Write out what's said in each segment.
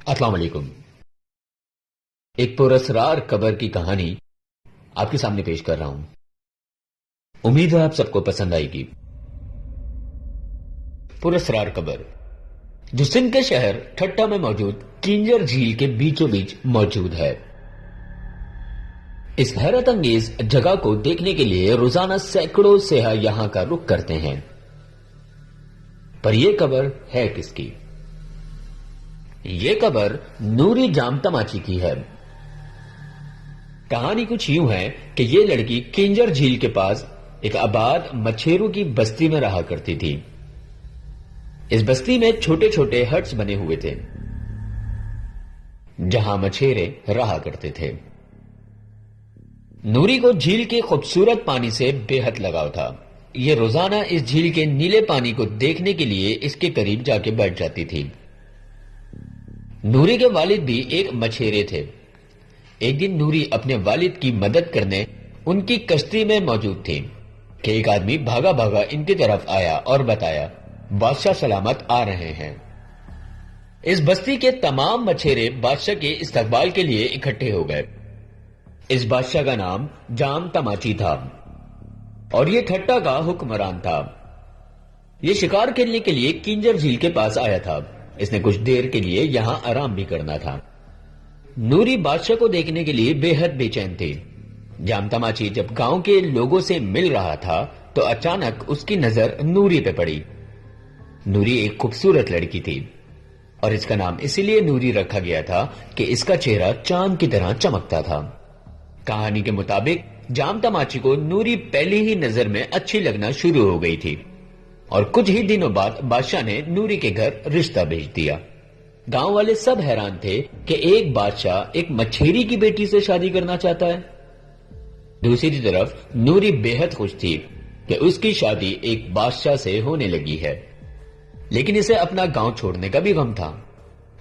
अस्सलाम वालेकुम। एक पुरस्कार कबर की कहानी आपके सामने पेश कर रहा हूं। उम्मीद है आप सबको पसंद आएगी। पुरस्कार कबर जो सिंध के शहर ठट्टा में मौजूद किंजर झील के बीचों बीच मौजूद है। इस हैरत अंगेज जगह को देखने के लिए रोजाना सैकड़ों सयाह यहां का रुख करते हैं। पर यह कबर है किसकी? ये कबर नूरी जाम तमाची की है। कहानी कुछ यूं है कि ये लड़की किंजर झील के पास एक आबाद मछेरों की बस्ती में रहा करती थी। इस बस्ती में छोटे छोटे हट्स बने हुए थे जहां मछेरे रहा करते थे। नूरी को झील के खूबसूरत पानी से बेहद लगाव था। ये रोजाना इस झील के नीले पानी को देखने के लिए इसके करीब जाके बैठ जाती थी। नूरी के वालिद भी एक मछेरे थे। एक दिन नूरी अपने वालिद की मदद करने उनकी कश्ती में मौजूद थी कि एक आदमी भागा भागा इनकी तरफ आया और बताया, बादशाह सलामत आ रहे हैं। इस बस्ती के तमाम मछेरे बादशाह के इस्तकबाल के लिए इकट्ठे हो गए। इस बादशाह का नाम जाम तमाची था और यह ठट्टा का हुक्मरान था। यह शिकार खेलने के लिए किंजर झील के पास आया था। इसने कुछ देर के लिए यहां आराम भी करना था। नूरी बादशाह को देखने के लिए बेहद बेचैन थी। जाम तमाची जब गांव के लोगों से मिल रहा था तो अचानक उसकी नजर नूरी पे पड़ी। नूरी एक खूबसूरत लड़की थी और इसका नाम इसीलिए नूरी रखा गया था कि इसका चेहरा चांद की तरह चमकता था। कहानी के मुताबिक जाम तमाची को नूरी पहली ही नजर में अच्छी लगना शुरू हो गई थी और कुछ ही दिनों बाद बादशाह ने नूरी के घर रिश्ता भेज दिया। गांव वाले सब हैरान थे कि एक बादशाह एक मछेरी की बेटी से शादी करना चाहता है। दूसरी तरफ नूरी बेहद खुश थी कि उसकी शादी एक बादशाह से होने लगी है, लेकिन इसे अपना गांव छोड़ने का भी गम था।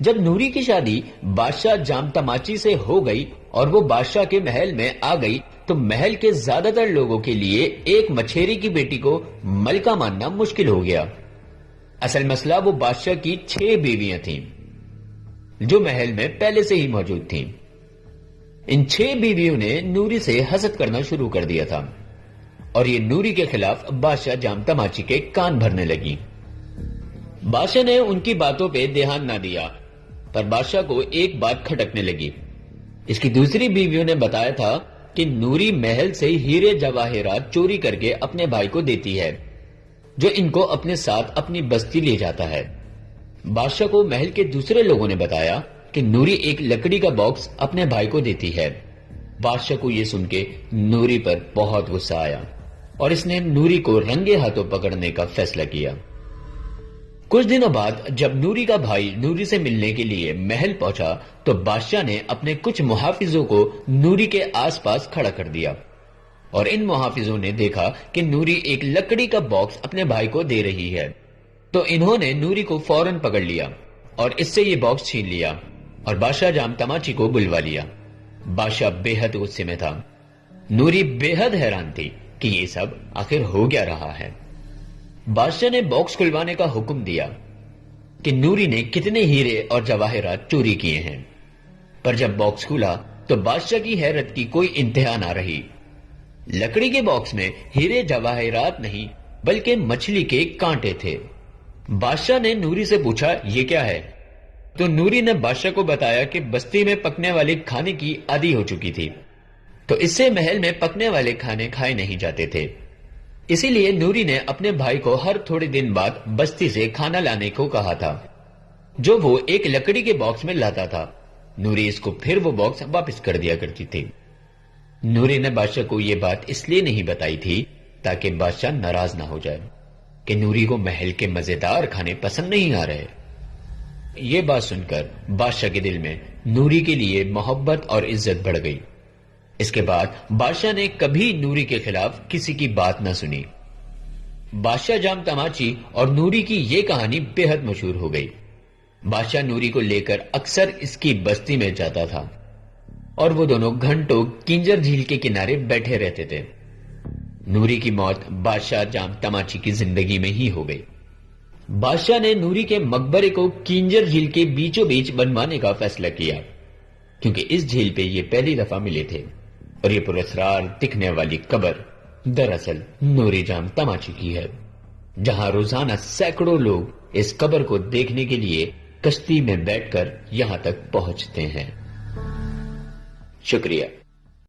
जब नूरी की शादी बादशाह जाम तमाची से हो गई और वो बादशाह के महल में आ गई तो महल के ज्यादातर लोगों के लिए एक मछेरी की बेटी को मलका मानना मुश्किल हो गया। असल मसला वो बादशाह की 6 बीवियां थीं जो महल में पहले से ही मौजूद थीं। इन 6 बीवियों ने नूरी से हसद करना शुरू कर दिया था और ये नूरी के खिलाफ बादशाह जाम तमाची के कान भरने लगी। बादशाह ने उनकी बातों पे ध्यान ना दिया, पर बादशाह को एक बात खटकने लगी। इसकी दूसरी बीवियों ने बताया था कि नूरी महल से हीरे जवाहिरात चोरी करके अपने भाई को देती है, जो इनको अपने साथ अपनी बस्ती ले जाता है। बादशाह को महल के दूसरे लोगों ने बताया कि नूरी एक लकड़ी का बॉक्स अपने भाई को देती है। बादशाह को यह सुन के नूरी पर बहुत गुस्सा आया और इसने नूरी को रंगे हाथों पकड़ने का फैसला किया। कुछ दिनों बाद जब नूरी का भाई नूरी से मिलने के लिए महल पहुंचा तो बादशाह ने अपने कुछ मुहाफिजों को नूरी के आसपास खड़ा कर दिया और इन मुहाफिजों ने देखा कि नूरी एक लकड़ी का बॉक्स अपने भाई को दे रही है, तो इन्होंने नूरी को फौरन पकड़ लिया और इससे ये बॉक्स छीन लिया और बादशाह जाम तमाची को बुलवा लिया। बादशाह बेहद गुस्से में था। नूरी बेहद हैरान थी कि ये सब आखिर हो क्या रहा है। बादशाह ने बॉक्स खुलवाने का हुक्म दिया कि नूरी ने कितने हीरे और जवाहिरात चोरी किए हैं, पर जब बॉक्स खुला तो बादशाह की हैरत की कोई इंतहा ना रही। लकड़ी के बॉक्स में हीरे जवाहिरात नहीं बल्कि मछली के कांटे थे। बादशाह ने नूरी से पूछा, ये क्या है? तो नूरी ने बादशाह को बताया कि बस्ती में पकने वाले खाने की आदी हो चुकी थी, तो इससे महल में पकने वाले खाने खाए नहीं जाते थे। इसीलिए नूरी ने अपने भाई को हर थोड़े दिन बाद बस्ती से खाना लाने को कहा था, जो वो एक लकड़ी के बॉक्स में लाता था। नूरी इसको फिर वो बॉक्स वापस कर दिया करती थी। नूरी ने बादशाह को यह बात इसलिए नहीं बताई थी ताकि बादशाह नाराज ना हो जाए कि नूरी को महल के मजेदार खाने पसंद नहीं आ रहे। ये बात सुनकर बादशाह के दिल में नूरी के लिए मोहब्बत और इज्जत बढ़ गई। इसके बाद बादशाह ने कभी नूरी के खिलाफ किसी की बात न सुनी। बादशाह जाम तमाची और नूरी की यह कहानी बेहद मशहूर हो गई। बादशाह नूरी को लेकर अक्सर इसकी बस्ती में जाता था और वो दोनों घंटों किंजर झील के किनारे बैठे रहते थे। नूरी की मौत बादशाह जाम तमाची की जिंदगी में ही हो गई। بادشاہ نے نوری کے مقبرے کو کینجر جھیل کے بیچوں بیچ بنوانے کا فیصلہ کیا، کیونکہ اس جھیل پہ یہ پہلی دفعہ ملے تھے، اور یہ پراسرار دکھنے والی قبر دراصل نوری جام تماچی کی ہے، جہاں روزانہ سینکڑوں لوگ اس قبر کو دیکھنے کے لیے کشتی میں بیٹھ کر یہاں تک پہنچتے ہیں۔ شکریہ۔